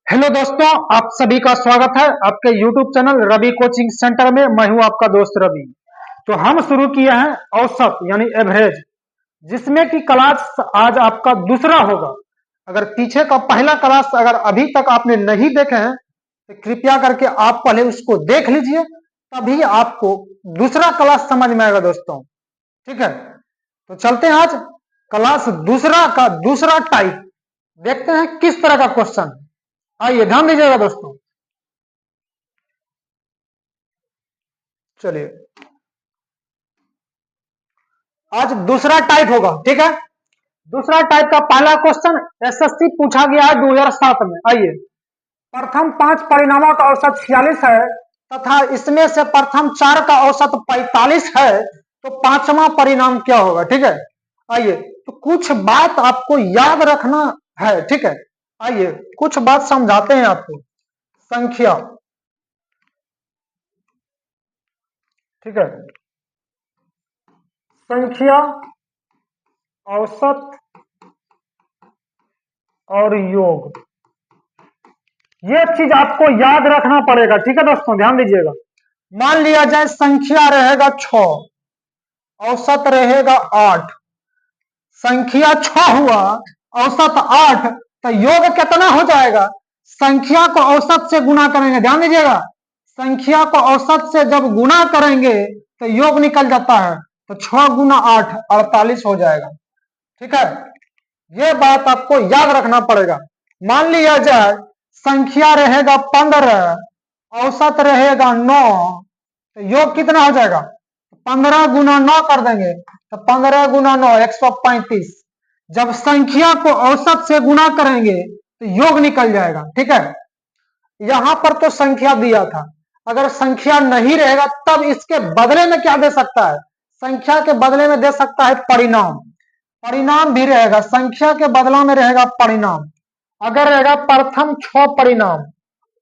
Hello दोस्तों, आप सभी का स्वागत है आपके YouTube channel Ravi coaching centre में। मैं हूं आपका दोस्त रवि। तो हम शुरू किए हैं औसत यानी एवरेज, जिसमें कि क्लास आज आपका दूसरा होगा। अगर पीछे का पहला क्लास अगर अभी तक आपने नहीं देखे हैं तो कृपया करके आप पहले उसको देख लीजिए, तभी आपको दूसरा क्लास समझ में आएगा दोस्तों। ठीक है, तो चलते हैं आज क्लास दूसरा का दूसरा टाइप, देखते हैं किस तरह का क्वेश्चन। आइए ध्यान दीजिएगा दोस्तों। चलिए, आज दूसरा टाइप होगा। ठीक है, दूसरा टाइप का पहला क्वेश्चन एसएससी पूछा गया है 2007 में। आइए, प्रथम 5 परिणामों का औसत 46 है तथा इसमें से प्रथम 4 का औसत 45 है, तो पांचवा परिणाम क्या होगा। ठीक है, आइए, तो कुछ बात आपको याद रखना है। ठीक है, आइए कुछ बात समझाते हैं आपको। संख्या, ठीक है, संख्या, औसत और योग, ये चीज आपको याद रखना पड़ेगा। ठीक है दोस्तों, ध्यान दीजिएगा। मान लिया जाए संख्या रहेगा 6, औसत रहेगा 8। संख्या 6 हुआ, औसत 8, तो योग कितना हो जाएगा। संख्या को औसत से गुना करेंगे, ध्यान दीजिएगा। संख्या को औसत से जब गुना करेंगे तो योग निकल जाता है, तो 6 गुना 8 48 हो जाएगा। ठीक है, ये बात आपको याद रखना पड़ेगा। मान लिया जाए संख्या रहेगा 15, औसत रहेगा 9, तो योग कितना हो जाएगा। 15 गुना 9 कर देंगे तो 15 गुना 9 135। जब संख्या को औसत से गुना करेंगे तो योग निकल जाएगा। ठीक है, यहां पर तो संख्या दिया था, अगर संख्या नहीं रहेगा तब इसके बदले में क्या दे सकता है। संख्या के बदले में दे सकता है परिणाम। परिणाम भी रहेगा, संख्या के बदला में रहेगा परिणाम। अगर रहेगा प्रथम 6 परिणाम,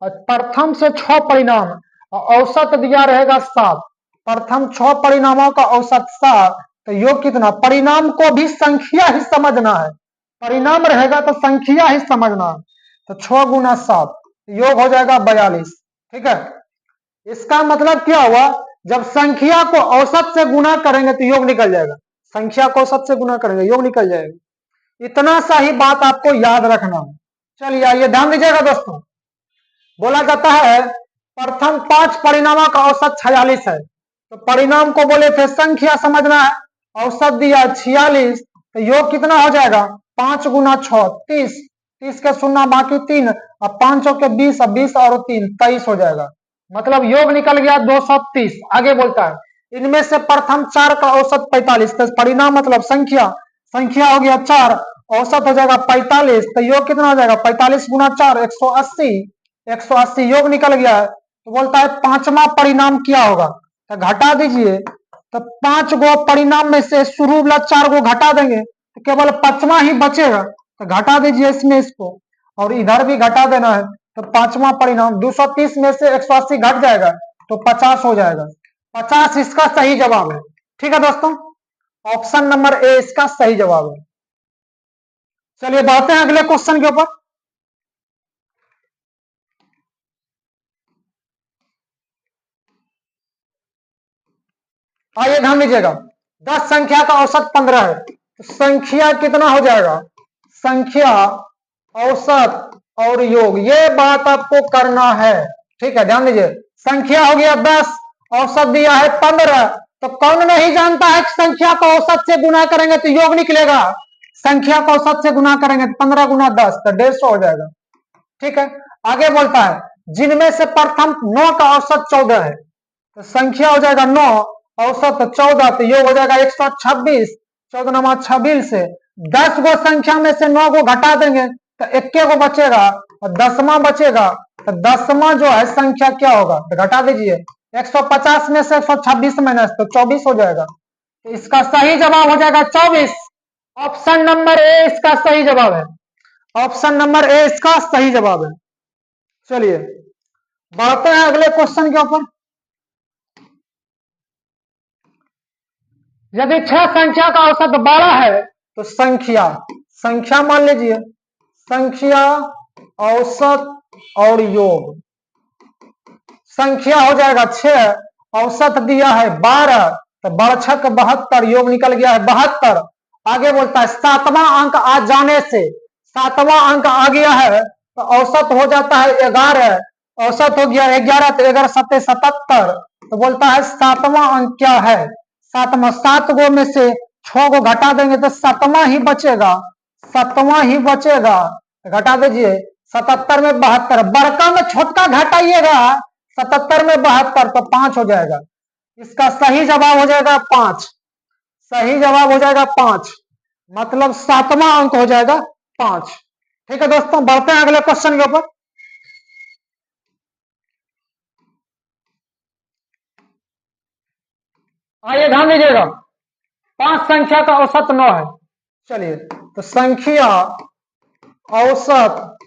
प्रथम से 6 परिणाम, औसत दिया रहेगा 7, प्रथम 6 परिणामों का औसत 7, तो योग कितना। परिणाम को भी संख्या ही समझना है, परिणाम रहेगा तो संख्या ही समझना है। तो 6 गुना 7 योग हो जाएगा 42। ठीक है, इसका मतलब क्या हुआ, जब संख्या को औसत से गुना करेंगे तो योग निकल जाएगा। संख्या को औसत से गुना करेंगे योग निकल जाएगा। इतना सा ही बात आपको याद रखना है। चलिए आइए ध्यान दीजिएगा दोस्तों। बोला जाता है प्रथम 5 परिणामों का औसत 46 है, तो परिणाम को बोले थे संख्या समझना है, औसत दिया 46, तो योग कितना हो जाएगा। 5 गुना 6 30, 30 के शून्य बाकी 3, अब 5 के 20, अब 20 और 3 23 हो जाएगा। मतलब योग निकल गया 230। आगे बोलता है इनमें से प्रथम 4 का औसत 45, तो परिणाम मतलब संख्या, संख्या हो गया 4, औसत हो जाएगा 45, तो योग कितना हो जाएगा। 45 गुना 4 180, 180 योग निकल गया है। तो बोलता है पांचवा परिणाम क्या होगा, तो घटा दीजिए। तो 5 गो परिणाम में से शुरू वाला 4 गो घटा देंगे तो केवल 5वां ही बचेगा, तो घटा दीजिए इसमें इसको, और इधर भी घटा देना है। तो 5वां परिणाम 230 में से 180 घट जाएगा तो 50 हो जाएगा। 50 इसका सही जवाब है। ठीक है दोस्तों, ऑप्शन नंबर ए इसका सही जवाब है। चलिए बढ़ते हैं अगले क्वेश्चन के ऊपर। आइए ध्यान दीजिएगा, 10 संख्या का औसत 15 है, तो संख्या कितना हो जाएगा। संख्या, औसत और योग, ये बात आपको करना है। ठीक है, ध्यान दीजिए। संख्या हो गया 10, औसत दिया है 15, तो कौन नहीं जानता है कि संख्या को औसत से गुना करेंगे तो योग निकलेगा। संख्या को औसत से गुना करेंगे तो 15 गुना 10 तो 150 हो जाएगा। ठीक है, आगे बोलता है जिनमें से प्रथम 9 का औसत 14 है, तो संख्या हो जाएगा 9, औसत 14, तो योग हो जाएगा 126। 14 नमा 26 से 10 गो संख्या में से 9 को घटा देंगे तो 1 गो बचेगा और 10वां बचेगा, तो 10वां जो है संख्या क्या होगा, तो घटा दीजिए। 150 में से 126 माइनस तो 24 हो जाएगा, तो इसका सही जवाब हो जाएगा 24। ऑप्शन नंबर ए इसका सही जवाब है। ऑप्शन नंबर ए इसका सही जवाब है। चलिए बढ़ते हैं अगले क्वेश्चन के ऊपर। यदि 6 संख्या का औसत 12 है तो संख्या, संख्या मान लीजिए, संख्या, औसत और योग, संख्या हो जाएगा 6, औसत दिया है 12, तो 12×6 72, योग निकल गया है 72। आगे बोलता है 7वां अंक आ जाने से, 7वां अंक आ गया है तो औसत हो जाता है 11, औसत हो गया 11, तो 11 7 77, तो बोलता है 7वां अंक क्या है, 7वां, 7 गो में से 6 गो घटा देंगे तो 7वां ही बचेगा, 7वां ही बचेगा, घटा दीजिए, 77 में 72, बड़का में छोटका घटाइएगा, 77 में 72 तो 5 हो जाएगा, इसका सही जवाब हो जाएगा 5, सही जवाब हो जाएगा 5, मतलब 7वां अंक हो जाएगा 5। ठीक है दोस्तों, बढ़ते हैं अगले क्वेश्चन के ऊपर। आइए ध्यान दीजिएगा, 5 संख्या का औसत 9 है। चलिए, तो संख्या, औसत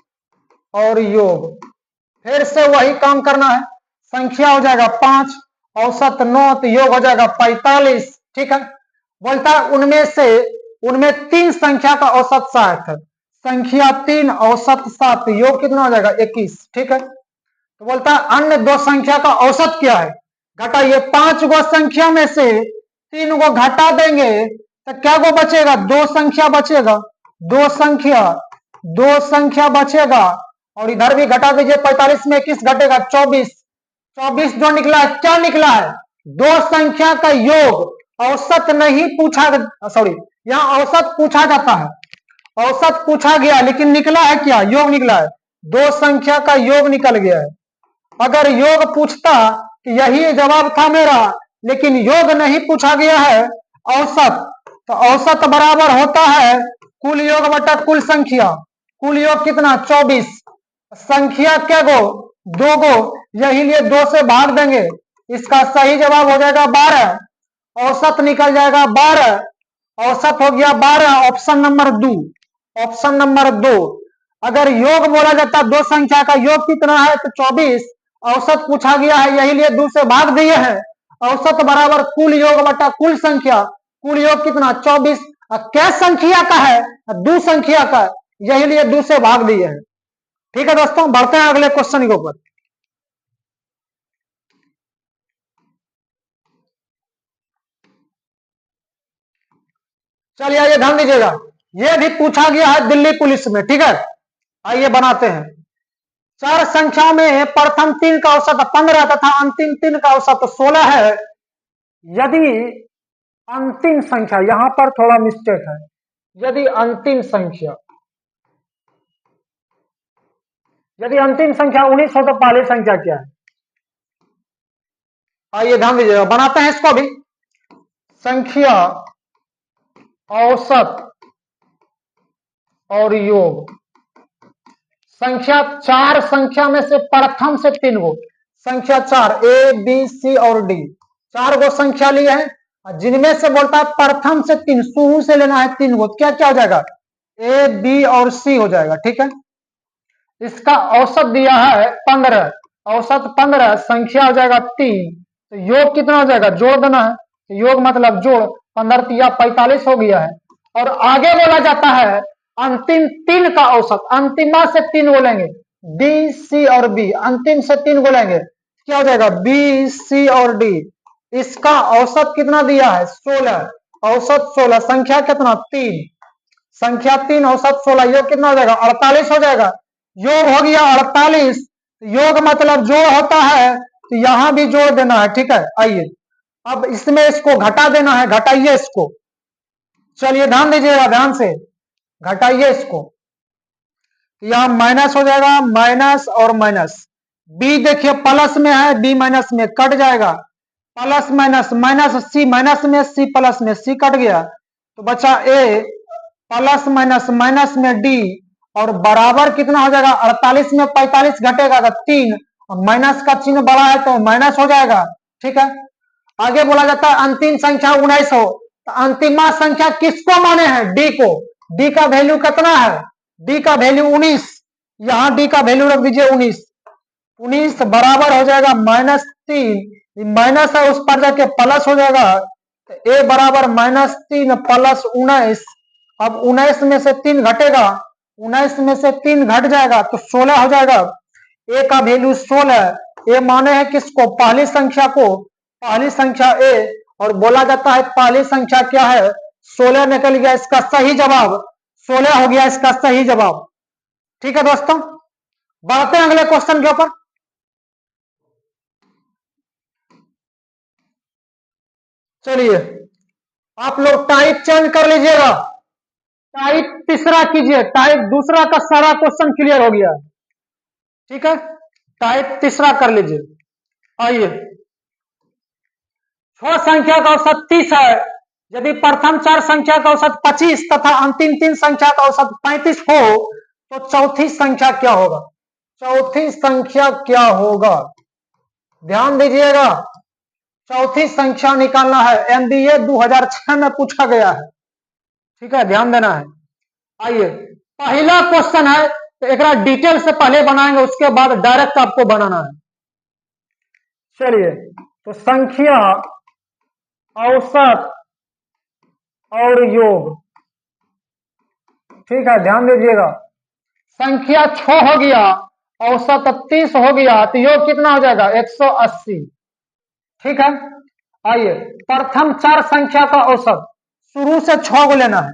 और योग, फिर से वही काम करना है। संख्या हो जाएगा 5, औसत 9, तो योग हो जाएगा 45। ठीक है, बोलता है उनमें 3 संख्या का औसत 60 है, संख्या 3, औसत 7, योग कितना हो जाएगा 21। ठीक है, तो बोलता है अन्य 2 संख्या का औसत क्या है, घटाइए, 5 गो संख्या में से 3 गो घटा देंगे तो क्या गो बचेगा, 2 संख्या बचेगा, 2 संख्या बचेगा, और इधर भी घटा दीजिए, 45 में 21 घटेगा 24, 24 जो निकला है क्या निकला है, 2 संख्या का योग, औसत नहीं पूछा, सॉरी यहाँ औसत पूछा जाता है, औसत पूछा गया लेकिन निकला है क्या, योग निकला है, 2 संख्या का योग निकल गया है। अगर योग पूछता कि यही जवाब था मेरा, लेकिन योग नहीं पूछा गया है, औसत, तो औसत बराबर होता है कुल योग बटा कुल संख्या, कुल योग कितना 24, संख्या क्या गो 2 गो, यही लिए 2 से भाग देंगे, इसका सही जवाब हो जाएगा 12, औसत निकल जाएगा 12, औसत हो गया 12, ऑप्शन नंबर 2, ऑप्शन नंबर 2। अगर योग बोला जाता 2 संख्या का योग कितना है तो 24, औसत पूछा गया है यही लिए 2 से भाग दिए हैं, औसत बराबर कुल योग बटा कुल संख्या, कुल योग कितना 24, क्या संख्या का है 2 संख्या का, यही लिए 2 से भाग दिए हैं। ठीक है दोस्तों, बढ़ते हैं अगले क्वेश्चन के ऊपर। चलिए आइए ध्यान दीजिएगा, यह भी पूछा गया है दिल्ली पुलिस में। ठीक है, आइए बनाते हैं, 4 संख्या में प्रथम 3 का औसत 15 तथा अंतिम 3 का औसत 16 है, यदि अंतिम संख्या, यहां पर थोड़ा मिस्टेक है, यदि अंतिम संख्या 19 हो तो पहली संख्या क्या है। आइए ध्यान दीजिएगा, बनाते हैं इसको भी, संख्या, औसत और योग, संख्या 4 संख्या में से प्रथम से 3 गो, संख्या 4 ए बी सी और डी, 4 गो संख्या लिए हैं, जिनमें से बोलता है प्रथम से 3, शुरू से लेना है 3 गो, क्या क्या हो जाएगा ए बी और सी हो जाएगा। ठीक है, इसका औसत दिया है 15, औसत 15, संख्या हो जाएगा 3, तो योग कितना हो जाएगा, जोड़ देना है, तो योग मतलब जोड़, 15 या 45 हो गया है। और आगे बोला जाता है अंतिम 3 का औसत, अंतिमा से 3 बोलेंगे, बी सी और बी, अंतिम से 3 बोलेंगे, क्या हो जाएगा बी सी और डी, इसका औसत कितना दिया है 16, औसत 16, संख्या कितना 3, संख्या 3, औसत 16, योग कितना हो जाएगा 48 हो जाएगा, योग हो गया 48, योग मतलब जोड़ होता है, तो यहां भी जोड़ देना है। ठीक है, आइए अब इसमें इसको घटा देना है, घटाइए इसको, चलिए ध्यान दीजिएगा, ध्यान से घटाइए इसको, यहां माइनस हो जाएगा, माइनस और माइनस, बी देखिए प्लस में है, बी माइनस में कट जाएगा, plus minus minus, C minus में, सी प्लस में, सी कट गया, तो बचा ए, प्लस माइनस माइनस में डी, और बराबर कितना हो जाएगा 48 में 45 घटेगा तो 3, माइनस का चिन्ह बड़ा है तो माइनस हो जाएगा। ठीक है, आगे बोला जाता है अंतिम संख्या 19 हो, तो अंतिमा संख्या किसको माने हैं, डी को, डी का वैल्यू कितना है, डी का वैल्यू 19, यहां डी का वैल्यू रख दीजिए 19, 19 बराबर हो जाएगा -3, माइनस है उस पर जाके प्लस हो जाएगा, तो ए बराबर -3 प्लस 19, अब 19 में से 3 घटेगा, 19 में से 3 घट जाएगा तो 16 हो जाएगा, ए का वैल्यू 16, ए माने है किसको, पहली संख्या को, पहली संख्या ए, और बोला जाता है पहली संख्या क्या है, 16 निकल गया, इसका सही जवाब 16 हो गया इसका सही जवाब। ठीक है दोस्तों, बढ़ते हैं अगले क्वेश्चन के ऊपर। चलिए आप लोग टाइप चेंज कर लीजिएगा, टाइप तीसरा कीजिए, टाइप दूसरा का सारा क्वेश्चन क्लियर हो गया। ठीक है, टाइप तीसरा कर लीजिए। आइए, 6 संख्या का औसत 30 है, यदि प्रथम 4 संख्या का औसत 25 तथा अंतिम 3 संख्या का औसत 35 हो तो चौथी संख्या क्या होगा, चौथी संख्या क्या होगा, ध्यान दीजिएगा, चौथी संख्या निकालना है, एमबीए 2006 में पूछा गया है। ठीक है, ध्यान देना है। आइए, पहला क्वेश्चन है तो एक डिटेल से पहले बनाएंगे, उसके बाद डायरेक्ट आपको बनाना है। चलिए, तो संख्या, औसत और योग, ठीक है, ध्यान दीजिएगा, संख्या 6 हो गया, औसत 30 हो गया, तो योग कितना हो जाएगा 180। ठीक है, आइए, प्रथम 4 संख्या का औसत शुरू से 6 को लेना है,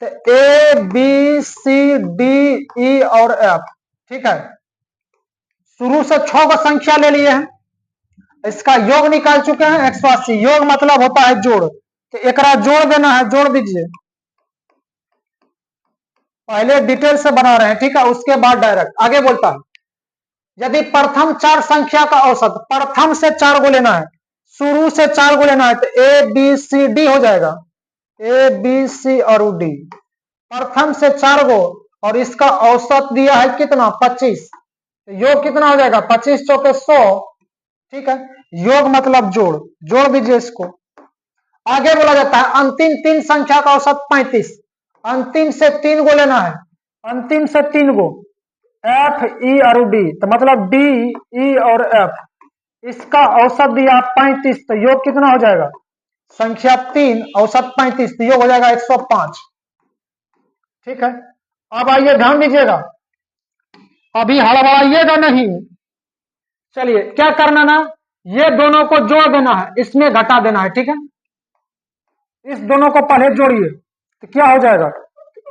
तो A B C D E और एफ। ठीक है, शुरू से 6 को संख्या ले लिए हैं, इसका योग निकाल चुके हैं 180। योग मतलब होता है जोड़, तो एकरा जोड़ देना है, जोड़ दीजिए, पहले डिटेल से बना रहे हैं। ठीक है, उसके बाद डायरेक्ट आगे बोलता है, यदि प्रथम 4 संख्या का औसत, प्रथम से 4 को लेना है, शुरू से 4 को लेना है, तो ए बी सी डी हो जाएगा, ए बी सी और डी, प्रथम से 4 को, और इसका औसत दिया है कितना 25, तो योग कितना हो जाएगा 25 चौके 100। ठीक है, योग मतलब जोड़, जोड़ दीजिए इसको। आगे बोला जाता है अंतिम 3 संख्या का औसत 35, अंतिम से 3 को लेना है, अंतिम से 3 को, एफ ई और डी, तो मतलब डी ई और एफ, इसका औसत दिया 35, तो योग कितना हो जाएगा, संख्या 3 औसत 35, तो योग हो जाएगा 105। ठीक है, अब आइए ध्यान दीजिएगा, अभी हड़बड़ाइएगा नहीं। चलिए क्या करना ना, ये दोनों को जोड़ देना है, इसमें घटा देना है। ठीक है, इस दोनों को पहले जोड़िए, तो क्या हो जाएगा,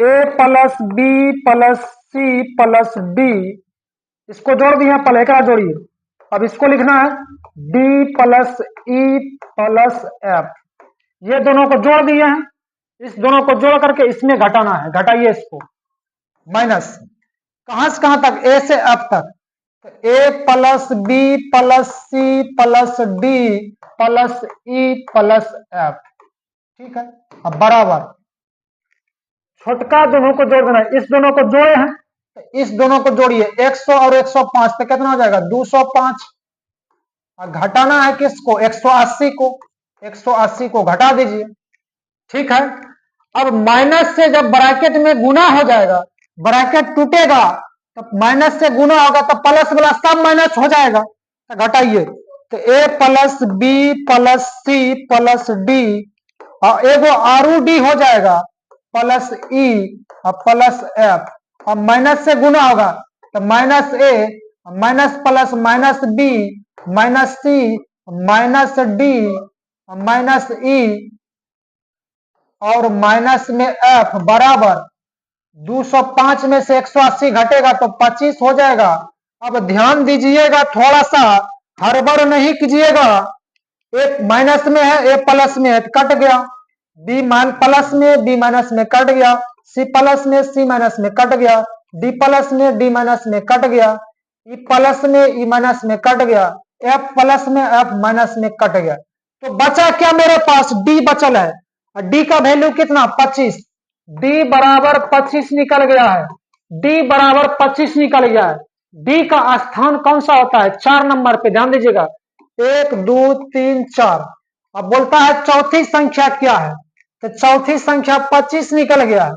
A plus B plus C plus D, इसको जोड़ दिया पहले, क्या जोड़िए, अब इसको लिखना है D plus E plus F, ये दोनों को जोड़ दिए हैं, इस दोनों को जोड़ करके इसमें घटाना है, घटाइए इसको, माइनस, कहां से कहां तक, ए से एफ तक, तो A plus B plus C plus D plus E plus F. ठीक है, अब बराबर छोटका दोनों को जोड़ देना है, इस दोनों को जोड़े हैं, तो इस दोनों को जोड़िए, 100 और 105, तो कितना हो जाएगा 205, और घटाना है किसको 180 को, 180 को घटा दीजिए। ठीक है, अब माइनस से जब ब्रैकेट में गुना हो जाएगा, ब्रैकेट टूटेगा, तो माइनस से गुना होगा, तो प्लस वाला सब माइनस हो जाएगा, तो घटाइए, तो A plus B plus C plus D, और एगो आरू डी हो जाएगा, प्लस ई और प्लस एफ, और माइनस से गुना होगा, तो minus A minus plus minus B minus C minus D minus E और माइनस में एफ बराबर 205 में से 180 घटेगा तो 25 हो जाएगा। अब ध्यान दीजिएगा, थोड़ा सा हड़बड़ नहीं कीजिएगा, एक माइनस में है ए प्लस में है, कट गया, बी प्लस में बी माइनस में कट गया, सी प्लस में सी माइनस में कट गया, डी प्लस में डी माइनस में कट गया, ई प्लस में ई माइनस में कट गया, एफ प्लस में एफ माइनस में कट गया, तो बचा क्या मेरे पास डी बचल है, और डी का वैल्यू कितना 25, डी बराबर 25 निकल गया है, डी बराबर 25 निकल गया है। डी का स्थान कौन सा होता है 4 नंबर पे, ध्यान दीजिएगा 1 2 3 4। अब बोलता है चौथी संख्या क्या है, तो चौथी संख्या 25 निकल गया है,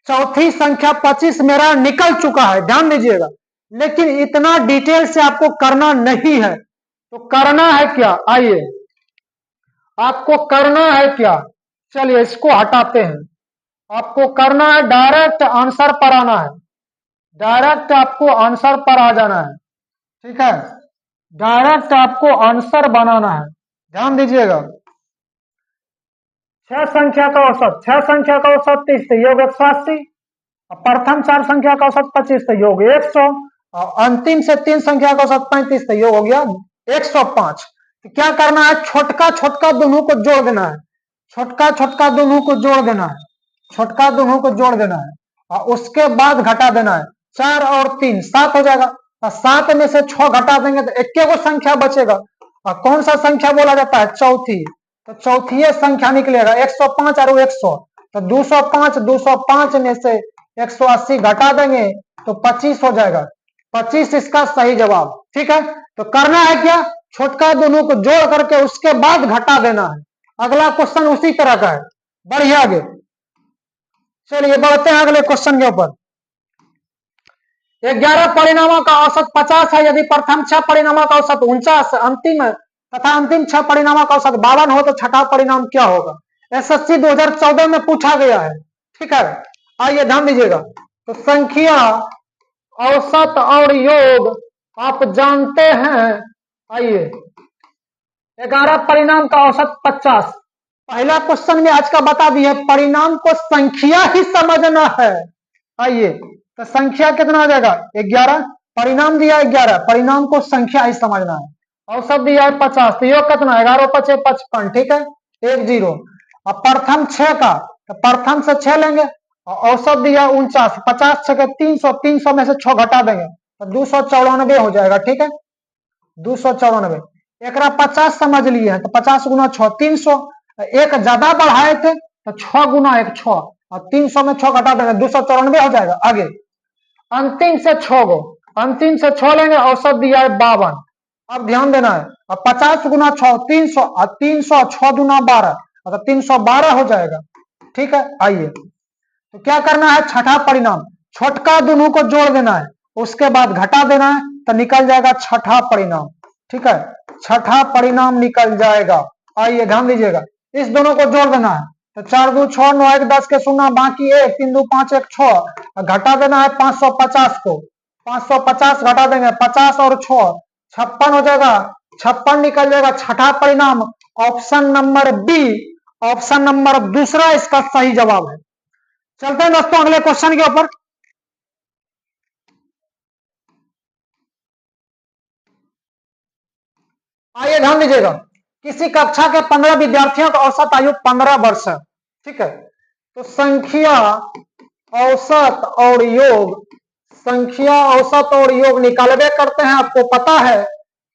चौथी संख्या 25 मेरा निकल चुका है, ध्यान दीजिएगा, लेकिन इतना डिटेल से आपको करना नहीं है, तो करना है क्या, आइए आपको करना है क्या, चलिए इसको हटाते हैं, आपको करना है डायरेक्ट आंसर पर आना है, डायरेक्ट आपको आंसर पर आ जाना है। ठीक है, डायरेक्ट आपको आंसर बनाना है, ध्यान दीजिएगा। 6 संख्या का औसत, 6 संख्या का औसत 30 योग 180, प्रथम 4 संख्या का औसत 25 योग 100, और अंतिम से 3 संख्या का औसत 35 योग हो गया 105। तो क्या करना है, छोटका छोटका दोनों को जोड़ देना है, छोटका छोटका दोनों को जोड़ देना है, छोटका दोनों को जोड़ देना है, और उसके बाद घटा देना है। 4 और 3 7 हो जाएगा, और 7 में से 6 घटा देंगे तो एक को संख्या बचेगा, और कौन सा संख्या बोला जाता है, चौथी। तो चौथी संख्या निकलेगा 105 और 100, तो 205, 205 में से 180 घटा देंगे तो 25 हो जाएगा, 25 इसका सही जवाब। ठीक है, तो करना है क्या, छोटका दोनों को जोड़ करके उसके बाद घटा देना है। अगला क्वेश्चन उसी तरह का है, बढ़िए आगे चलिए बढ़ते हैं अगले क्वेश्चन के ऊपर। 11 परिणामों का औसत 50 है, यदि प्रथम 6 परिणामों का औसत 49 अंतिम तथा अंतिम 6 परिणामों का औसत 52 हो तो छठा परिणाम क्या होगा। एसएससी 2014 में पूछा गया है। ठीक है, आइए ध्यान दीजिएगा। तो संख्या, औसत और योग आप जानते हैं। आइए, 11 परिणाम का औसत 50। पहला क्वेश्चन में आज का बता दिए, परिणाम को संख्या ही समझना है। आइए, तो संख्या कितना आ जाएगा 11, परिणाम दिया 11, परिणाम को संख्या ही समझना है। औसत दिया है 50, तो योग कितना 11 5 55। ठीक है, 1 0। अब प्रथम 6 का, तो प्रथम से 6 लेंगे, और औसत दिया 49, 50 6 के 300, 300 में से 6 घटा देंगे तो 294 हो जाएगा। ठीक है, 294। एक 50 समझ लिए हैं, तो 50 गुना 6 300, एक ज्यादा बढ़ाए थे तो 6 गुना 1 6, और 300 में 6 घटा देंगे 294 हो जाएगा। आगे अंतिम से 6 गो, अंतिम से 6 लेंगे, औसत दिया है 52। अब ध्यान देना है, अब 50 गुना 6 300, और 300 6 गुना 12, तो 312 हो जाएगा। ठीक है, आइए तो क्या करना है, छठा परिणाम, छोटका दोनों को जोड़ देना है, उसके बाद घटा देना है, तो निकल जाएगा छठा परिणाम। ठीक है, छठा परिणाम निकल जाएगा। आइए ध्यान दीजिएगा, इस दोनों को जोड़ देना है, तो 4 2 6 9 1 10 के 0 बाकी 1 3 2 5 1 6, घटा देना है 550 को, 550 घटा देंगे 50 और 6 56 हो जाएगा, 56 निकल जाएगा छठा परिणाम। Option number B, option number दूसरा इसका सही जवाब है। चलते हैं दोस्तों अगले क्वेश्चन के ऊपर। आइए ध्यान दीजिएगा, किसी कक्षा के 15 विद्यार्थियों का औसत आयु 15 वर्ष है। ठीक है, तो संख्या, औसत और योग, संख्या औसत और योग निकालवे करते हैं, आपको पता है।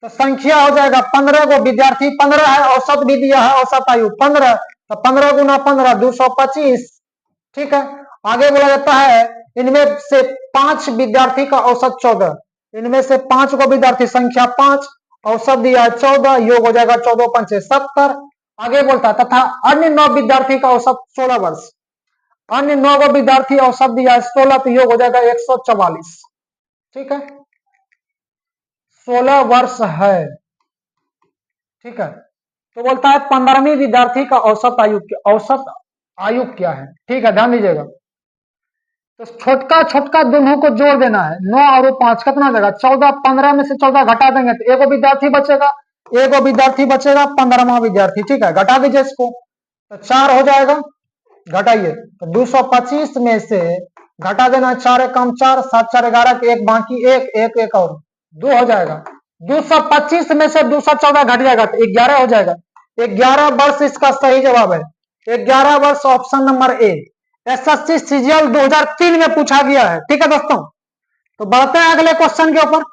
तो संख्या हो जाएगा 15 को, विद्यार्थी 15 है, औसत भी दिया है, औसत आयु 15, तो 15 गुना 15 225। ठीक है, आगे बोला जाता है इनमें से 5 विद्यार्थी का औसत 14, इनमें से 5 को विद्यार्थी संख्या 5, औसत दिया है 14, योग हो जाएगा 14 5 70। आगे बोलता है तथा अन्य 9 विद्यार्थी का औसत 16 वर्ष, अन्य 9 विद्यार्थी औसत दिया है 16, तो योग हो जाएगा 144। ठीक है, 16 वर्ष है। ठीक है, तो बोलता है 15वीं विद्यार्थी का औसत आयु, औसत आयु क्या है। ठीक है, ध्यान दीजिएगा, तो छोटका छोटका दोनों को जोड़ देना है, 9 और 5 कितना हो जाएगा 14, 15 में से 14 घटा देंगे तो एक विद्यार्थी बचेगा, एक विद्यार्थी बचेगा 15वां विद्यार्थी। ठीक है, घटा दीजिए इसको, तो 4 हो जाएगा, घटाइए तो 225 में से घटा देना, 4 कम 4 7 4 11 के 1 बाकी 1 1 1 और 2 हो जाएगा। 225 में से 214 घट जाएगा तो 11 हो जाएगा। 11 वर्ष इसका सही जवाब है, 11 वर्ष option number A. SSC CGL 2003 में पूछा गया है। ठीक है दोस्तों, तो बढ़ते हैं अगले क्वेश्चन के ऊपर।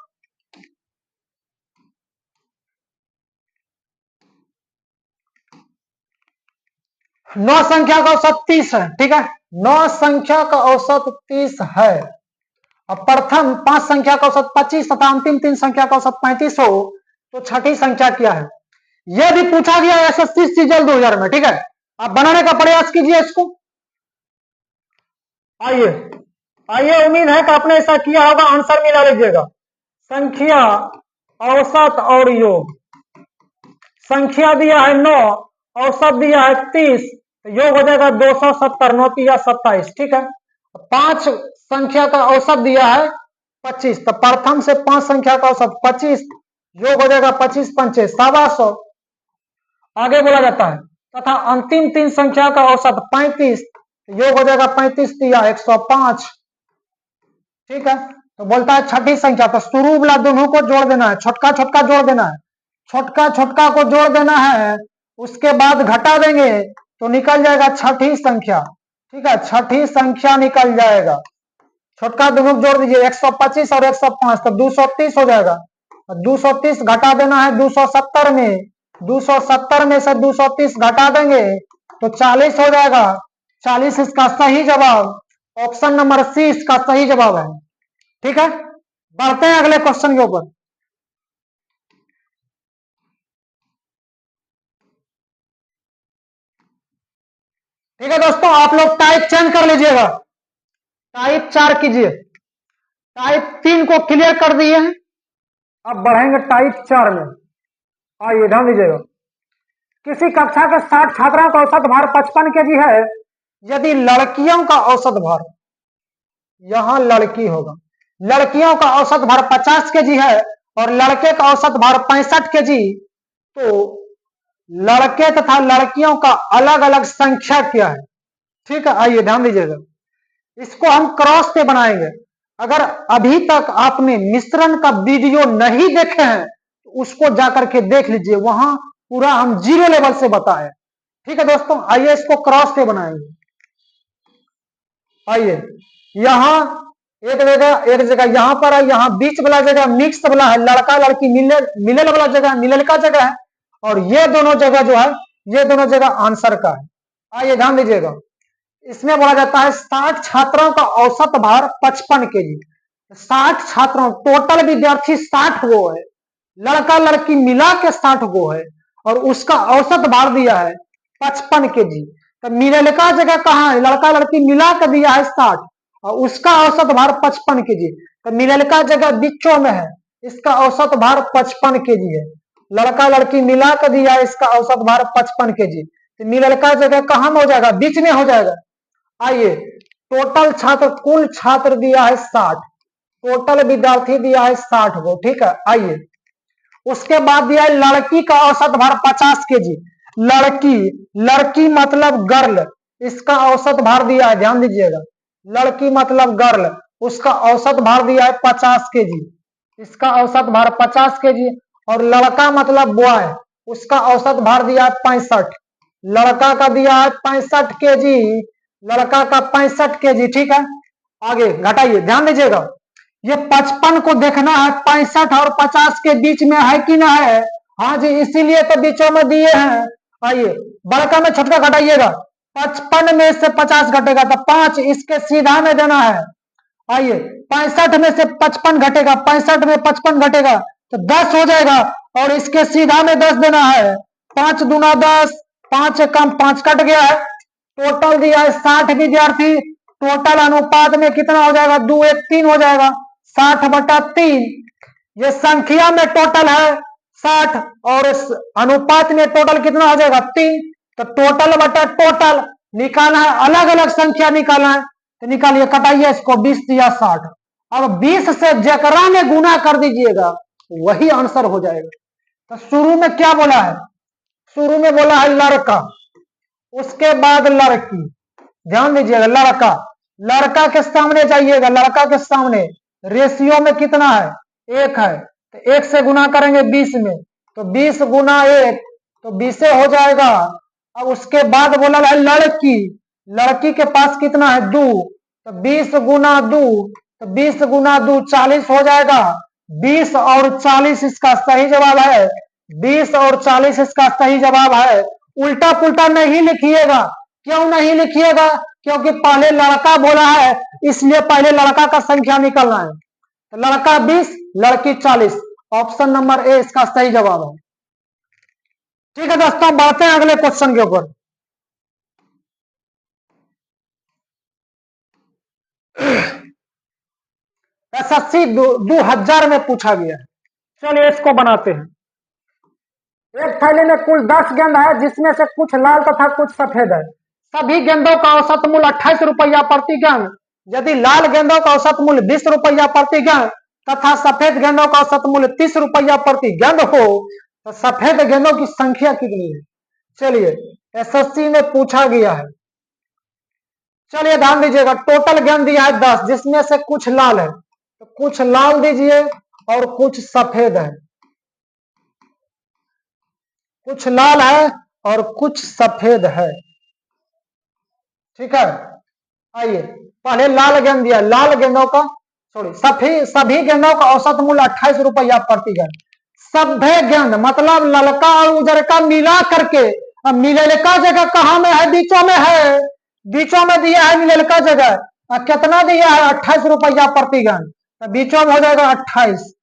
नौ संख्या का औसत 30 है। ठीक है, 9 संख्या का औसत 30 है, अब प्रथम 5 संख्या का औसत 25 तथा अंतिम 3 संख्या का औसत 35 हो तो छठी संख्या क्या है। यह भी पूछा गया एसएससी सीजीएल 2000 में। ठीक है, आप बनाने का प्रयास कीजिए इसको। आइए आइए, उम्मीद है कि आपने ऐसा किया होगा, आंसर मिला लीजिएगा। संख्या, औसत और योग, संख्या दिया है 9, औसत दिया है 30, तो योग हो जाएगा 270, 9 या 27। ठीक है, 5 संख्या का औसत दिया है 25। तो प्रथम से 5 संख्या का औसत 25, योग हो जाएगा 25 पंचे 125। आगे बोला जाता है तथा अंतिम 3 संख्या का औसत 35, योग हो जाएगा 35 तिया 105। ठीक है, तो बोलता है छठी संख्या, तो शुरू वाला दोनों को जोड़ देना है, छोटका छोटका जोड़ देना है, छोटका छोटका को जोड़ देना है, उसके बाद घटा देंगे तो निकल जाएगा छठी संख्या। ठीक है, छठी संख्या निकल जाएगा, छोटका दोनों जोड़ दीजिए 125 और 105 तो 230 हो जाएगा। 230 घटा देना है 270 में, 270 में से 230 घटा देंगे तो 40 हो जाएगा। 40 इसका सही जवाब, ऑप्शन नंबर सी इसका सही जवाब है। ठीक है, बढ़ते हैं अगले क्वेश्चन के ऊपर। ठीक है दोस्तों, आप लोग टाइप चेंज कर लीजिएगा, टाइप 4 कीजिए, टाइप 3 को क्लियर कर दिए हैं, अब बढ़ेंगे टाइप 4 में। आइए ध्यान दीजिएगा, किसी कक्षा के 60 छात्रों का औसत भार 55 केजी है, यदि लड़कियों का औसत भार, यहां लड़की होगा, लड़कियों का औसत भार 50 केजी है और लड़के का औसत भार 65 केजी, तो लड़के तथा लड़कियों का अलग अलग संख्या क्या है। ठीक है, आइए ध्यान दीजिएगा, इसको हम क्रॉस पे बनाएंगे। अगर अभी तक आपने मिश्रण का वीडियो नहीं देखे हैं तो उसको जाकर के देख लीजिए, वहां पूरा हम 0 लेवल से बताए। ठीक है दोस्तों, आइए इसको क्रॉस पे बनाएंगे। आइए यहां एक जगह यहां पर है, यहां बीच वाला जगह मिक्स वाला है, लड़का लड़की मिलल वाला जगह मिलल का जगह है, और ये दोनों जगह जो है ये दोनों जगह आंसर का है। आइए ध्यान दीजिएगा, इसमें बोला जाता है 60 छात्रों का औसत भार 55 केजी। 60 छात्रों, टोटल विद्यार्थी 60 गो है, लड़का लड़की मिला के 60 गो है, और उसका औसत भार दिया है 55 केजी। तो मिललका जगह कहाँ है, लड़का लड़की मिला के दिया है 60 और उसका औसत भार 55 केजी, तो मिललका जगह बीचों में है, इसका औसत भार 55 केजी है। लड़का लड़की मिला के दिया है, इसका औसत भार 55 केजी, तो मिललका जगह कहाँ में हो जाएगा, बीच में हो जाएगा। आइए, टोटल छात्र, कुल छात्र दिया है 60, टोटल विद्यार्थी दिया है 60 गो। ठीक है, आइए उसके बाद दिया है लड़की का औसत भार 50 केजी, लड़की, लड़की मतलब गर्ल, इसका औसत भार दिया है, ध्यान दीजिएगा, लड़की मतलब गर्ल, उसका औसत भार दिया है 50 केजी, इसका औसत भार 50 केजी। और लड़का मतलब बॉय, उसका औसत भार दिया है 65, लड़का का दिया है 65 केजी, लड़का का 65 केजी। ठीक है, आगे घटाइए, ध्यान दीजिएगा, ये 55 को देखना है 65 और 50 के बीच में है कि ना है। हाँ जी, इसीलिए तो बीचों में दिए हैं। आइए बड़का में छोटका घटाइएगा, 55 में से 50 घटेगा तो 5 इसके सीधा में देना है। आइए 65 में से 55 घटेगा, 65 में 55 घटेगा तो 10 हो जाएगा, और इसके सीधा में 10 देना है। 5 दूना 10, 5 कम 5 कट गया है, टोटल दिया है 60 विद्यार्थी, टोटल अनुपात में कितना हो जाएगा, 2 1 3 हो जाएगा, 60/3। ये संख्या में टोटल है 60 और अनुपात में टोटल कितना हो जाएगा 3, तो टोटल बटा टोटल निकालना है, अलग अलग संख्या निकालना है, तो निकालिए, कटाइए इसको, 20 या 60। अब 20 से जकरा में गुना कर दीजिएगा, वही आंसर हो जाएगा। तो शुरू में क्या बोला है, शुरू में बोला है लड़का, उसके बाद लड़की, ध्यान दीजिएगा, लड़का, लड़का के सामने जाइएगा, लड़का के सामने रेशियो में कितना है, 1 है, तो 1 से गुना करेंगे 20 में, तो 20 गुना 1 तो 20 हो जाएगा। अब उसके बाद बोला है लड़की, लड़की के पास कितना है 2, तो 20 गुना 2, तो 20 गुना 2 40 हो जाएगा। 20 और 40 इसका सही जवाब है, 20 और 40 इसका सही जवाब है। उल्टा पुल्टा नहीं लिखिएगा, क्यों नहीं लिखिएगा, क्योंकि पहले लड़का बोला है, इसलिए पहले लड़का का संख्या निकलना है। तो लड़का 20, लड़की 40, ऑप्शन नंबर ए इसका सही जवाब है। ठीक है दोस्तों, बढ़ते हैं अगले क्वेश्चन के ऊपर। एसएससी 2000 में पूछा गया है, चलिए इसको बनाते हैं। एक थैली में कुल 10 गेंद है, जिसमें से कुछ लाल तथा कुछ सफेद है। सभी गेंदों का औसत मूल्य 28 रुपया प्रति गेंद यदि लाल गेंदों का औसत मूल्य 20 रुपया प्रति गेंद तथा सफेद गेंदों का औसत मूल्य 30 रुपया प्रति गेंद हो तो सफेद गेंदों की संख्या कितनी है? चलिए, एसएससी में पूछा गया है। चलिए ध्यान दीजिएगा, टोटल गेंद दिया है 10, जिसमें से कुछ लाल है, तो कुछ लाल दीजिए और कुछ सफेद है, कुछ लाल है और कुछ सफेद है। ठीक है, आइए पहले लाल गेंद दिया, लाल गेंदों का सभी गेंदों का औसत मूल्य 28 रुपया प्रति गेंद। सभ्य गेंद मतलब ललका और उजर का मिला करके, अब नीलका जगह कहाँ में है? बीचों में है, बीचों में दिया है नीलका जगह। कितना दिया है? 28 रुपया प्रति गेंद, तो बीचों में हो जाएगा 28।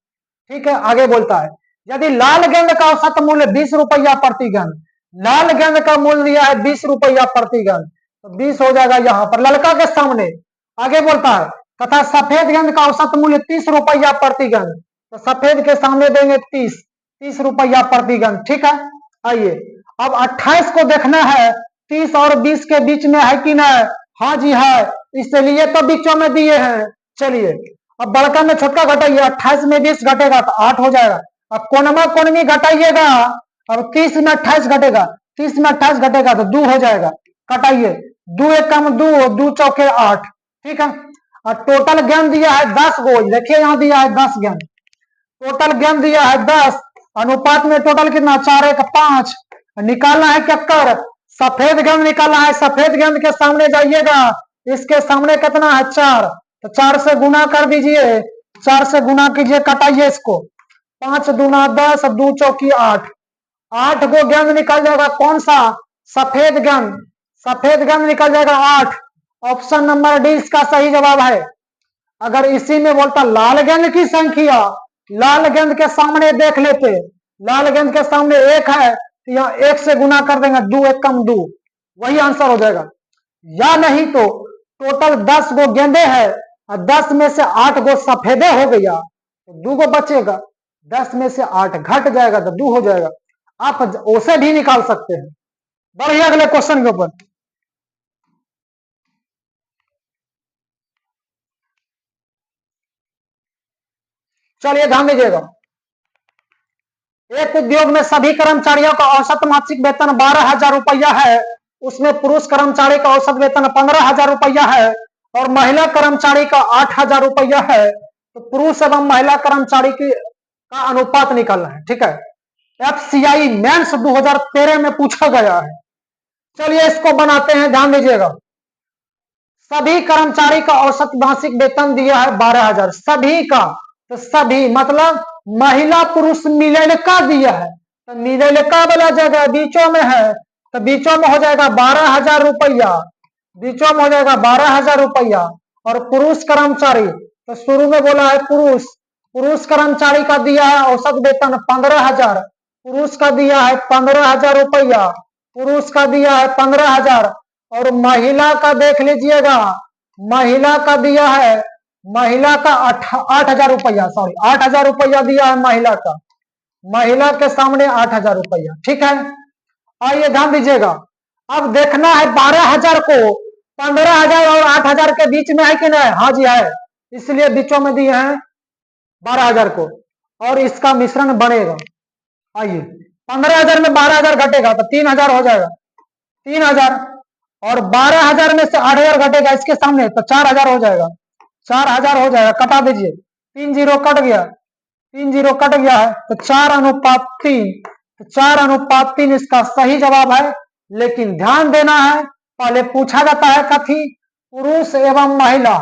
ठीक है, आगे बोलता है यदि लाल गेंद का औसत मूल्य 20 रुपया प्रति गेंद, लाल गेंद का मूल्य दिया है 20 रुपया प्रति गेंद, तो 20 हो जाएगा यहाँ पर ललका के सामने। आगे बोलता है तथा सफेद गेंद का औसत मूल्य 30 रुपया प्रति गेंद, तो सफेद के सामने देंगे 30 रुपया प्रति गेंद। ठीक है, आइए अब 28 को देखना है 30 और 20 के बीच में है कि नहीं? हाँ जी है, इसलिए तो बीचों में दिए हैं। चलिए अब बड़का में छोटका घटाइए, 28 में 20 घटेगा तो 8 हो जाएगा। अब कोनमा कोनमी घटाइएगा, अब 30 में 28 घटेगा, 30 में 28 घटेगा तो 2 हो जाएगा। कटाइए, 2 एक कम 2, 2 चौके 8। ठीक है, और टोटल गेंद दिया है 10 गो, देखिए यहाँ दिया है 10 गेंद, टोटल गेंद दिया है 10, अनुपात में टोटल कितना? 4 1 5। निकालना है क्या कर? सफेद गेंद निकालना है, सफेद गेंद के सामने जाइएगा, इसके सामने कितना है? 4, तो 4 से गुना कर दीजिए, 4 से गुना कीजिए, कटाइए इसको, 5 दूना 10, 2 चौकी 8, 8 गो गेंद निकल जाएगा। कौन सा? सफेद गेंद, सफेद गेंद निकल जाएगा 8। ऑप्शन नंबर डी इसका सही जवाब है। अगर इसी में बोलता लाल गेंद की संख्या, लाल गेंद के सामने देख लेते, लाल गेंद के सामने 1 है तो यहाँ 1 से गुना कर देंगे, 2 एक कम 2, वही आंसर हो जाएगा। या नहीं तो टोटल 10 गो गेंदे हैं और 10 में से 8 गो सफेदे हो गया तो 2 गो बचेगा, 10 में से 8 घट जाएगा तो 2 हो जाएगा। आप उसे भी निकाल सकते हैं। बढ़िए, अगले क्वेश्चन के ऊपर। चलिए ध्यान दीजिएगा, एक उद्योग में सभी कर्मचारियों का औसत मासिक वेतन 12,000 रुपया है, उसमें पुरुष कर्मचारी का औसत वेतन 15,000 रुपया है और महिला कर्मचारी का 8,000 रुपया है, तो पुरुष एवं महिला कर्मचारी का अनुपात निकालना है। ठीक है, एफसीआई मेंस 2013 में पूछा गया है। चलिए इसको बनाते हैं, ध्यान दीजिएगा। सभी कर्मचारी का औसत मासिक वेतन दिया है 12,000, सभी का, तो सभी मतलब महिला पुरुष मिलल का दिया है, तो मिलल का वाला जगह बीचों में है, तो बीचों में हो जाएगा 12,000 रुपया, बीचों में हो जाएगा 12,000 रुपया। और पुरुष कर्मचारी, तो शुरू में बोला है पुरुष, पुरुष कर्मचारी का दिया है औसत वेतन 15,000, पुरुष का दिया है 15,000 रुपया, पुरुष का दिया है 15,000। और महिला का देख लीजिएगा, महिला का दिया है, महिला का 8,000 रुपया, सॉरी 8,000 रुपया दिया है महिला का, महिला के सामने 8,000 रुपया। ठीक है, आइए ध्यान दीजिएगा, अब देखना है 12,000 को 15,000 और 8,000 के बीच में है कि नहीं? हाँ जी है, इसलिए बीचों में दिए हैं 12,000 को, और इसका मिश्रण बनेगा। आइए 15,000 में 12,000 घटेगा तो 3,000 हो जाएगा, 3,000, और 12,000 में से 8,000 घटेगा इसके सामने तो 4,000 हो जाएगा, 4,000 हो जाएगा। कटा दीजिए, 3 जीरो कट गया, 3 जीरो कट गया है, तो 4:3, तो 4:3 इसका सही जवाब है। लेकिन ध्यान देना है, पहले पूछा जाता है कथी? पुरुष एवं महिला,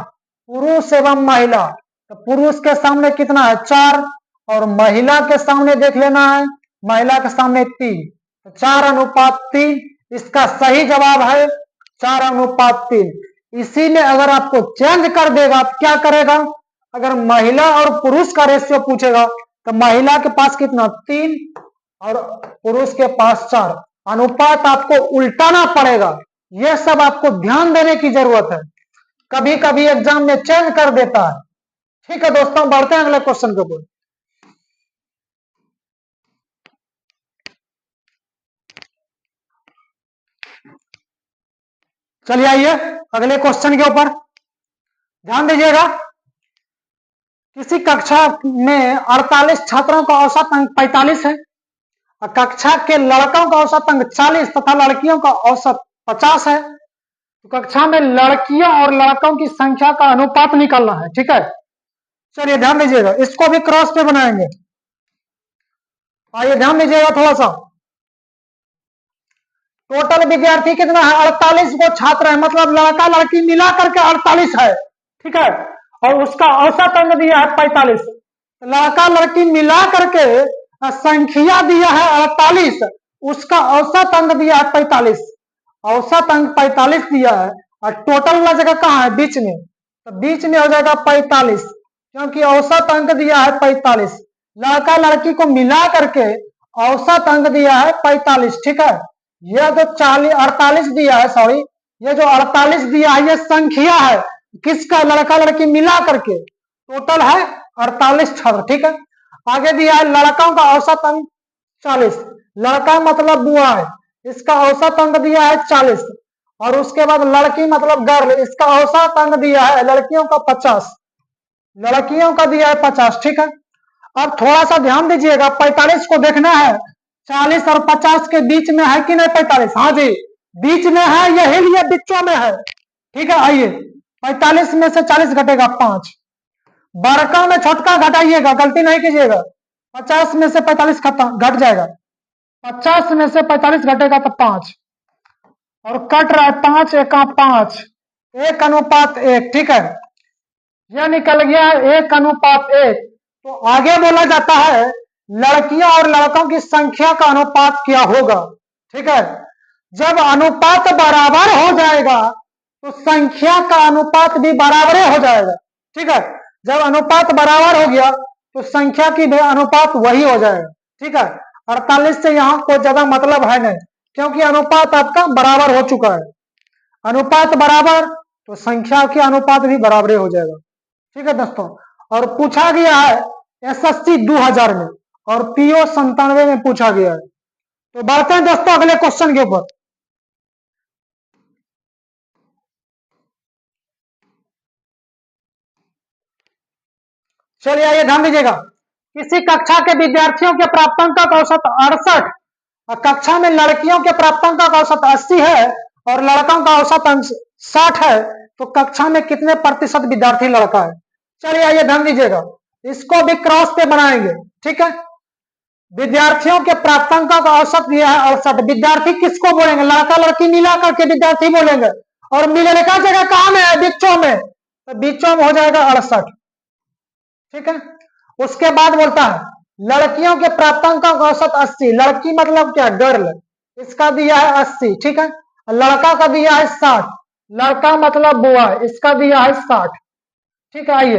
पुरुष एवं महिला, तो पुरुष के सामने कितना है? 4, और महिला के सामने देख लेना है, महिला के सामने 3, तो 4:3 इसका सही जवाब है, 4:3। इसी में अगर आपको चेंज कर देगा तो क्या करेगा? अगर महिला और पुरुष का रेशियो पूछेगा तो महिला के पास कितना? 3 और पुरुष के पास 4, अनुपात आपको उल्टाना पड़ेगा। यह सब आपको ध्यान देने की जरूरत है, कभी कभी एग्जाम में चेंज कर देता है। ठीक है दोस्तों, बढ़ते हैं अगले क्वेश्चन के ऊपर। चलिए आइए अगले क्वेश्चन के ऊपर। ध्यान दीजिएगा, किसी कक्षा में 48 छात्रों का औसत अंक 45 है और कक्षा के लड़कों का औसत अंक 40 तथा लड़कियों का औसत 50 है। तो कक्षा में लड़कियों और लड़कों की संख्या का अनुपात निकालना है। ठीक है, चलिए ध्यान दीजिएगा, इसको भी क्रॉस पे बनाएंगे। आइए ध्यान दीजिएगा थोड़ा सा, टोटल विद्यार्थी कितना है, 48 को छात्र है, मतलब लड़का लड़की मिला करके 48 है। ठीक है, और उसका औसत अंक दिया है 45। लड़का लड़की मिला करके संख्या दिया है 48, उसका औसत अंक दिया है 45। औसत अंक 45 दिया है और टोटल वाला जगह कहाँ है, बीच में, तो बीच में हो जाएगा 45, क्योंकि औसत अंक दिया है 45। लड़का लड़की को मिला करके औसत अंक दिया है 45। ठीक है, यह जो 48 दिया है, सॉरी, ये जो 48 दिया है ये संख्या है किसका, लड़का लड़की मिला करके, टोटल है 48 छात्र। ठीक है, आगे दिया है लड़कों का औसत अंक 40, लड़का मतलब बुआ है, इसका औसत अंक दिया है 40, और उसके बाद लड़की मतलब गर्ल, इसका औसत अंक दिया है लड़कियों का 50, लड़कियों का दिया है 50। ठीक है, अब थोड़ा सा ध्यान दीजिएगा, 45 को देखना है, 40 और 50 के बीच में है कि नहीं 45, हाँ जी बीच में है, यही लिए बीचों में है। ठीक है, आइए 45 में से 40 घटेगा 5, बड़का में छोटका घटाइएगा, गलती नहीं कीजिएगा, 50 में से 45 घट जाएगा, 50 में से 45 घटेगा तो 5, और कट रहा है 5 एका 5, 1:1। ठीक है, यह निकल गया 1:1। तो आगे बोला जाता है लड़कियों और लड़कों की संख्या का अनुपात क्या होगा। ठीक है, जब अनुपात बराबर हो जाएगा तो संख्या का अनुपात भी बराबर हो जाएगा। ठीक है, जब अनुपात बराबर हो गया तो संख्या की भी अनुपात वही हो जाएगा। ठीक है, 48 से यहाँ कोई ज्यादा मतलब है नहीं, क्योंकि अनुपात आपका बराबर हो चुका है। अनुपात बराबर तो संख्या के अनुपात भी बराबर हो जाएगा। ठीक है दोस्तों, और पूछा गया है SSC 2000 में और PO 97 में पूछा गया है। तो बढ़ते हैं दोस्तों अगले क्वेश्चन के ऊपर। चलिए आइए ध्यान दीजिएगा, किसी कक्षा के विद्यार्थियों के प्राप्तांक का औसत 68 और कक्षा में लड़कियों के प्राप्तांक का औसत 80 है और लड़कों का औसत 60 है, तो कक्षा में कितने प्रतिशत विद्यार्थी लड़का है। चलिए आइए ध्यान दीजिएगा, इसको भी क्रॉस पे बनाएंगे। ठीक है, विद्यार्थियों के प्राप्तांकों का औसत दिया है 68, विद्यार्थी किसको बोलेंगे, लड़का लड़की मिला करके विद्यार्थी बोलेंगे, और मिलने का जगह कहाँ में है, बीचों में, तो बीचों में हो जाएगा 68। ठीक है, उसके बाद बोलता है लड़कियों के प्राप्तांकों का औसत 80, लड़की मतलब क्या, गर्ल, इसका दिया है 80। ठीक है, लड़का का दिया है 60, लड़का मतलब बुआ, इसका दिया है 60। ठीक है, आइए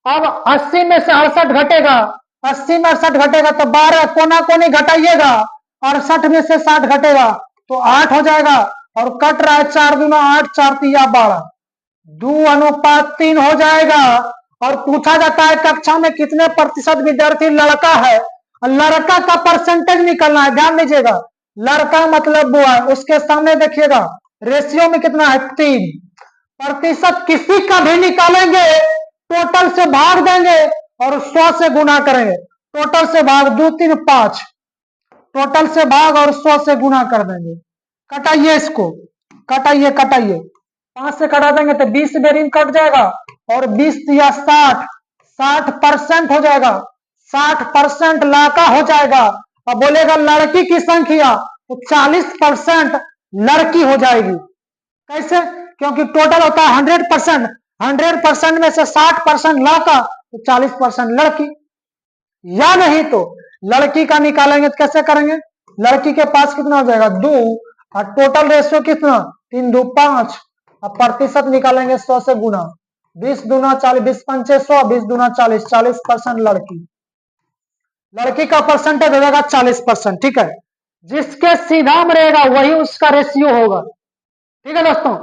अब 80 में से 68 घटेगा, 80 में 68 घटेगा तो 12 कोना कोनी घटाइएगा, 68 में से 60 घटेगा तो 8 हो जाएगा, और कट रहा है 4 दूना 8, 4 तिया 12, 2:3 हो जाएगा। और पूछा जाता है कक्षा में कितने प्रतिशत विद्यार्थी लड़का है, लड़का का परसेंटेज निकलना है। ध्यान दीजिएगा, लड़का मतलब बुआ है, उसके सामने देखिएगा रेशियो में कितना है 3, प्रतिशत किसी का भी निकालेंगे टोटल से भाग देंगे और 100 से गुना करेंगे, टोटल से भाग 2 3 5, टोटल से भाग और 100 से गुना कर देंगे। कटाइए इसको, कटाइए कटाइए, 5 से कटा देंगे तो 20 बेरिंग कट जाएगा, और 20 या 60, 60% हो जाएगा, 60% लड़का हो जाएगा। अब बोलेगा लड़की की संख्या, तो 40% लड़की हो जाएगी। कैसे, क्योंकि टोटल होता है 100%, 100% में से 60% लड़का तो 40% लड़की, या नहीं तो लड़की का निकालेंगे तो कैसे करेंगे, लड़की के पास कितना हो जाएगा 2, और टोटल रेशियो कितना 3 2 5, अब प्रतिशत निकालेंगे 100 से गुना, 20 दूना 40, 20 पंचे 100, 20 दूना 40, 40% लड़की, लड़की का परसेंटेज हो जाएगा 40%। ठीक है, जिसके सीधा में रहेगा वही उसका रेशियो होगा। ठीक है दोस्तों,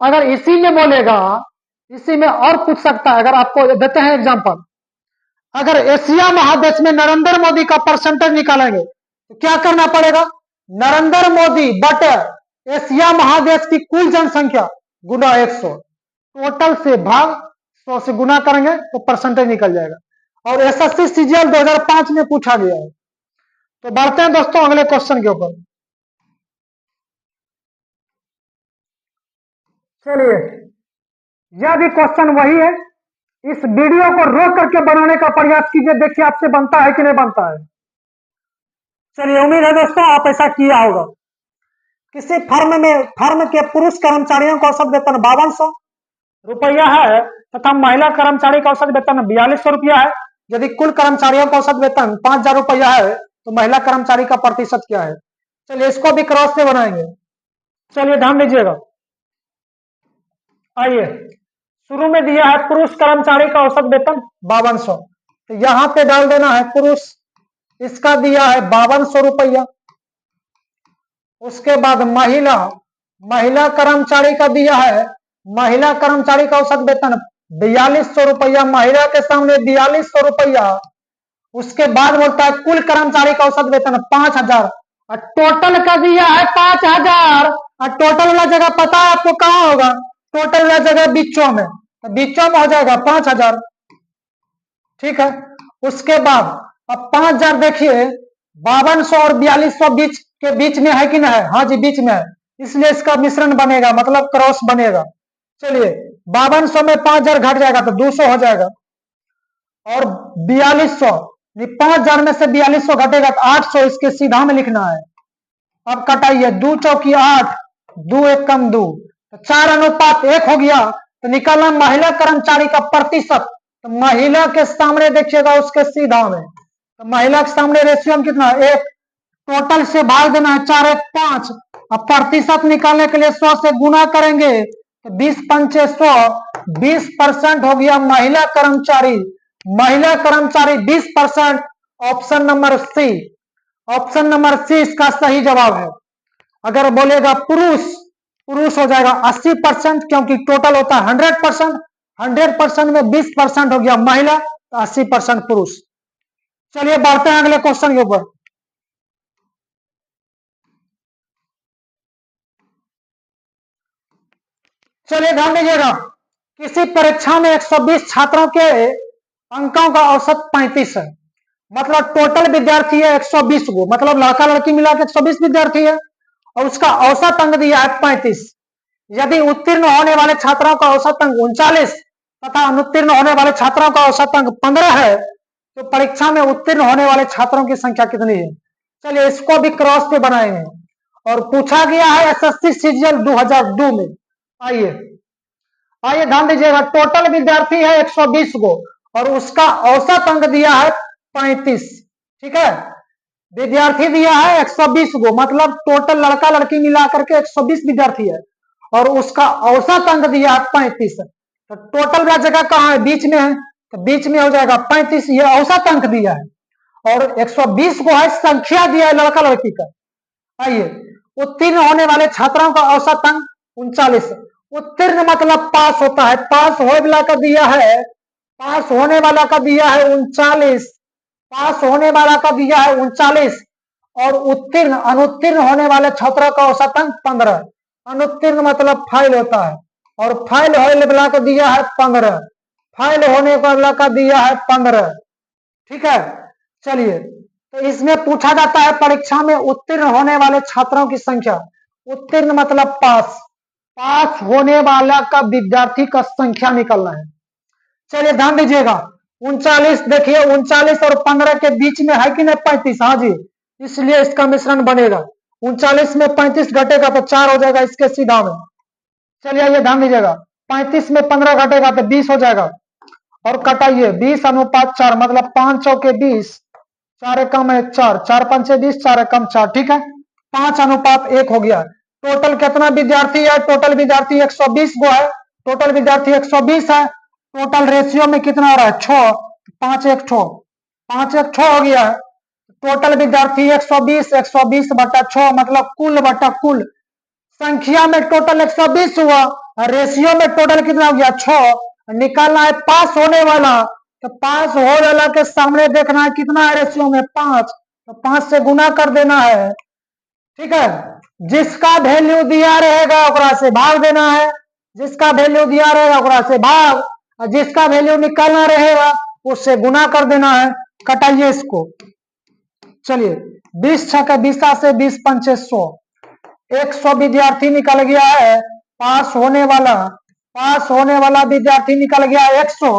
अगर इसी में बोलेगा, इसी में और पूछ सकता है, अगर आपको देते हैं एग्जांपल, अगर एशिया महादेश में नरेंद्र मोदी का परसेंटेज निकालेंगे तो क्या करना पड़ेगा, नरेंद्र मोदी बट एशिया महादेश की कुल जनसंख्या गुना 100, टोटल से भाग 100 से गुना करेंगे तो परसेंटेज निकल जाएगा। और एसएससी सीजीएल 2005 में पूछा गया है। तो बढ़ते हैं दोस्तों अगले क्वेश्चन के ऊपर। चलिए, यह भी क्वेश्चन वही है। इस वीडियो को रोक करके बनाने का प्रयास कीजिए, देखिए आपसे बनता है कि नहीं बनता है। चलिए, उम्मीद है दोस्तों आप ऐसा किया होगा। किसी फर्म के पुरुष कर्मचारियों का औसत वेतन 5200 रुपया है तथा महिला कर्मचारी का औसत वेतन 4200 रुपया है। यदि कुल कर्मचारियों का औसत वेतन 5000 रुपया है तो महिला कर्मचारी का प्रतिशत क्या है? चलिए, इसको भी क्रॉस से बनाएंगे। चलिए, ध्यान दीजिएगा। आइए, शुरू में दिया है पुरुष कर्मचारी का औसत वेतन 5200, तो यहां पे डाल देना है पुरुष, इसका दिया है 5200 रुपया। उसके बाद महिला कर्मचारी का दिया है, महिला कर्मचारी का औसत वेतन 4200 रुपया, महिला के सामने 4200 रुपया। उसके बाद बोलता है कुल कर्मचारी का औसत वेतन 5000 और टोटल का दिया है 5000। और टोटल वाला जगह पता है आपको कहां होगा? टोटल वाला जगह बीचों में, तो बीचों में हो जाएगा 5000। ठीक है। उसके बाद अब 5000 देखिए 5200 और 4200 बीच के बीच में है कि नहीं है? हाँ जी, बीच में है, इसलिए इसका मिश्रण बनेगा, मतलब क्रॉस बनेगा। चलिए, 5200 में 5000 घट जाएगा तो 200 हो जाएगा। और 4200, 5000 में से 4200 घटेगा तो 800, इसके सीधा में लिखना है। अब कटाइए, 2 चौकी 8, 2 एक कम 2, तो 4:1 हो गया। तो निकालना महिला कर्मचारी का प्रतिशत, तो महिला के सामने देखिएगा उसके सीधा में, तो महिला के सामने रेशियो में कितना? 1। टोटल से भाग देना है, 4 1 5। अब प्रतिशत निकालने के लिए 100 से गुना करेंगे तो 20 पंचे 100, 20% हो गया महिला कर्मचारी। महिला कर्मचारी 20%। Option number C, option number C इसका सही जवाब है। अगर बोलेगा पुरुष हो जाएगा 80%, क्योंकि टोटल होता है 100%। 100% में 20% हो गया महिला, तो 80% पुरुष। चलिए, बढ़ते हैं अगले क्वेश्चन के ऊपर। चलिए, ध्यान दीजिएगा। किसी परीक्षा में 120 छात्रों के अंकों का औसत 35 है, मतलब टोटल विद्यार्थी है 120 को, मतलब लड़का लड़की मिला के 120 विद्यार्थी है और उसका औसत अंक दिया है 35। यदि उत्तीर्ण होने वाले छात्रों का औसत अंक 39 तथा अनुत्तीर्ण होने वाले छात्रों का औसत अंक 15 है तो परीक्षा में उत्तीर्ण होने वाले छात्रों की संख्या कितनी है? चलिए, इसको भी क्रॉस पे बनाएंगे। और पूछा गया है एसएससी सीजीएल 2002 में। आइए ध्यान दीजिएगा। टोटल विद्यार्थी है 120 को और उसका औसत अंक दिया है 35। ठीक है, विद्यार्थी दिया है 120 को, मतलब टोटल लड़का लड़की मिला करके 120 विद्यार्थी है और उसका औसत अंक दिया है 35। तो टोटल का जगह कहाँ है? बीच में है, तो बीच में हो जाएगा 35। ये औसत अंक दिया है और 120 को है संख्या दिया है लड़का लड़की का। आइए, उत्तीर्ण होने वाले छात्रों का औसत अंक 39। उत्तीर्ण मतलब पास होता है, पास होने वाला का दिया है, पास होने वाला का दिया है 39, पास होने वाला का दिया है 39 और उत्तीर्ण अनुत्तीर्ण होने वाले छात्रों का औसत अंक 15। अनुत्तीर्ण मतलब फाइल होता है और फाइल होने वाला का दिया है 15, फाइल होने वाला का दिया है 15। ठीक है। चलिए, तो इसमें पूछा जाता है परीक्षा में उत्तीर्ण होने वाले छात्रों की संख्या। उत्तीर्ण मतलब पास, पास होने वाला का विद्यार्थी का संख्या निकलना है। चलिए, ध्यान दीजिएगा। 39 देखिए, 39 और 15 के बीच में है कि नहीं? 35। हाँ जी, इसलिए इसका मिश्रण बनेगा। 39 में 35 घटेगा तो 4 हो जाएगा इसके सीधा में। चलिए, ये ध्यान दीजिएगा। 35 में 15 घटेगा तो 20 हो जाएगा और कटाइए 20:4, मतलब 5 चौके 20, 4 कम 1 4, 4 5 20, 4 कम 4। ठीक है, 5:1 हो गया। टोटल कितना विद्यार्थी है? टोटल विद्यार्थी 120 को है, टोटल विद्यार्थी 120 है। टोटल रेशियो में कितना हो रहा है? 6, 5 1 6, 5 1 6 हो गया है। टोटल विद्यार्थी 120, 120 बटा 6, मतलब कुल बटा कुल। संख्या में टोटल 120 हुआ, रेशियो में टोटल कितना हो गया? 6। निकालना है पास होने वाला, तो पास होने वाला के सामने देखना है कितना है रेशियो में? 5, तो 5 से गुना कर देना है। ठीक है, जिसका वैल्यू दिया रहेगा ओकरा से भाग देना है, जिसका वैल्यू दिया रहेगा ओकरा से भाग। और जिसका वैल्यू निकालना रहेगा उससे गुना कर देना है। कटाइए इसको। चलिए 20 छक्के 20 से 20 पंचे 100, 100 विद्यार्थी निकल गया है। पास होने वाला विद्यार्थी निकल गया 100,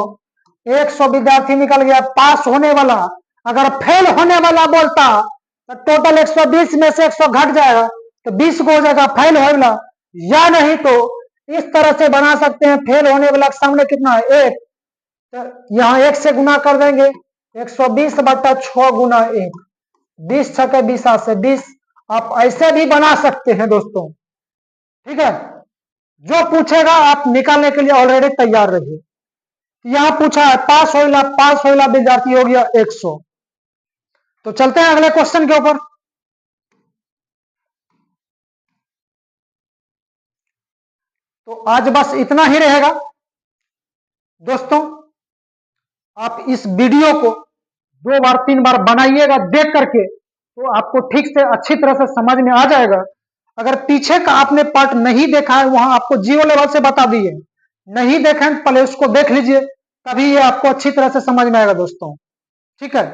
100 विद्यार्थी निकल गया पास होने वाला। अगर फेल होने वाला बोलता तो टोटल 120 में से 100 घट जाएगा तो 20 को हो जाएगा फेल होने वाला, या नहीं तो इस तरह से बना सकते हैं। फेल होने वाला के सामने कितना है 1, तो यहाँ 1 से गुना कर देंगे। 120 बटा 6 गुना 1, 20 छक्के 20 से 20। आप ऐसे भी बना सकते हैं दोस्तों, ठीक है। जो पूछेगा आप निकालने के लिए ऑलरेडी तैयार रहिए। यहां पूछा है पास होइला विद्यार्थी हो गया 100। तो चलते हैं अगले क्वेश्चन के ऊपर। तो आज बस इतना ही रहेगा दोस्तों। आप इस वीडियो को 2 बार 3 बार बनाइएगा देख करके, तो आपको ठीक से अच्छी तरह से समझ में आ जाएगा। अगर पीछे का आपने पार्ट नहीं देखा है, वहां आपको 0 लेवल से बता दिए, नहीं देखें पहले उसको देख लीजिए, तभी ये आपको अच्छी तरह से समझ में आएगा दोस्तों, ठीक है।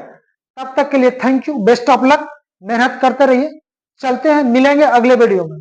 तब तक के लिए thank you, best of luck, मेहनत करते रहिए। चलते हैं, मिलेंगे अगले वीडियो में।